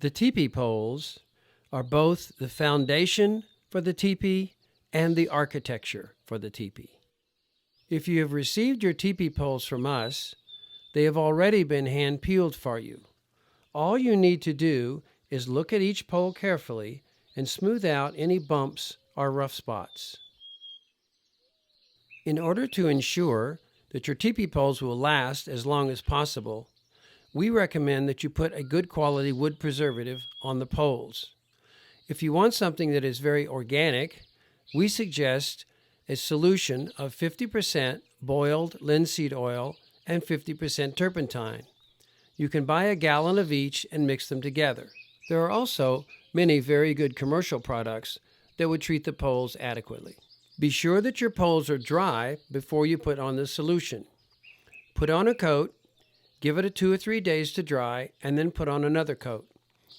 The teepee poles are both the foundation for the teepee and the architecture for the teepee. If you have received your teepee poles from us, they have already been hand-peeled for you. All you need to do is look at each pole carefully and smooth out any bumps or rough spots. In order to ensure that your teepee poles will last as long as possible, we recommend that you put a good quality wood preservative on the poles. If you want something that is very organic, we suggest a solution of 50% boiled linseed oil and 50% turpentine. You can buy a gallon of each and mix them together. There are also many very good commercial products that would treat the poles adequately. Be sure that your poles are dry before you put on the solution. Put on a coat, give it 2 or 3 days to dry, and then put on another coat.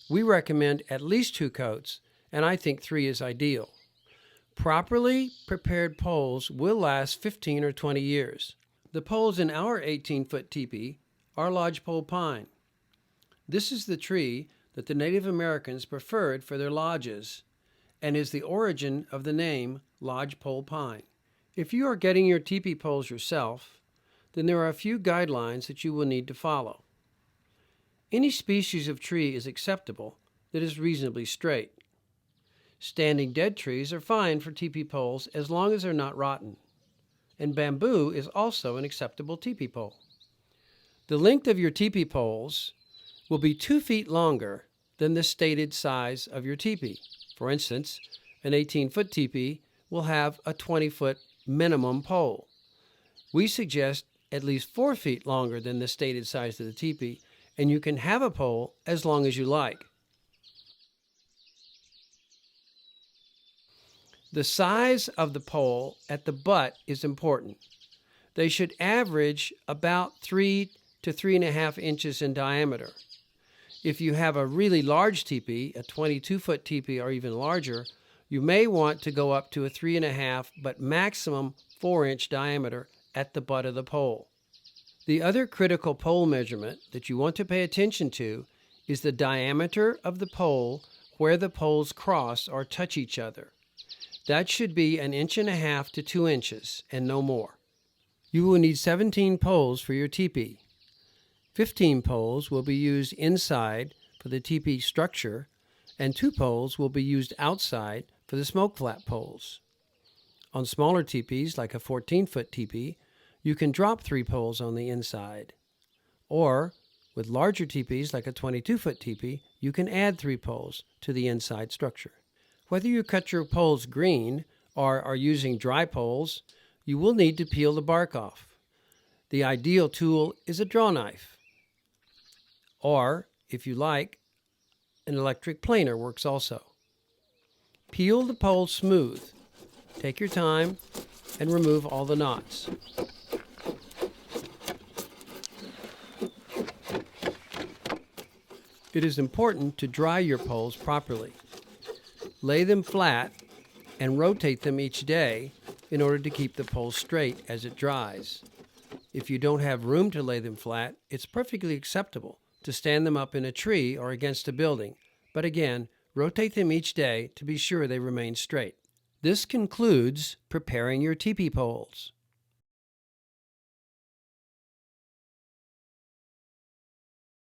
We recommend at least 2 coats, and I think 3 is ideal. Properly prepared poles will last 15 or 20 years. The poles in our 18-foot teepee are lodgepole pine. This is the tree that the Native Americans preferred for their lodges and is the origin of the name lodgepole pine. If you are getting your teepee poles yourself, then there are a few guidelines that you will need to follow. Any species of tree is acceptable that is reasonably straight. Standing dead trees are fine for teepee poles as long as they're not rotten. And bamboo is also an acceptable teepee pole. The length of your teepee poles will be 2 feet longer than the stated size of your teepee. For instance, an 18-foot teepee will have a 20-foot minimum pole. We suggest at least 4 feet longer than the stated size of the teepee, and you can have a pole as long as you like. The size of the pole at the butt is important. They should average about 3 to 3.5 inches in diameter. If you have a really large teepee, a 22-foot teepee or even larger, you may want to go up to a 3.5 but maximum 4-inch diameter at the butt of the pole. The other critical pole measurement that you want to pay attention to is the diameter of the pole where the poles cross or touch each other. That should be 1.5 inches to 2 inches and no more. You will need 17 poles for your teepee. 15 poles will be used inside for the teepee structure, and 2 poles will be used outside for the smoke flap poles. On smaller teepees, like a 14-foot teepee, you can drop 3 poles on the inside. Or, with larger teepees, like a 22-foot teepee, you can add 3 poles to the inside structure. Whether you cut your poles green or are using dry poles, you will need to peel the bark off. The ideal tool is a draw knife. Or, if you like, an electric planer works also. Peel the pole smooth. Take your time and remove all the knots. It is important to dry your poles properly. Lay them flat and rotate them each day in order to keep the pole straight as it dries. If you don't have room to lay them flat, it's perfectly acceptable to stand them up in a tree or against a building. But again, rotate them each day to be sure they remain straight. This concludes preparing your teepee poles.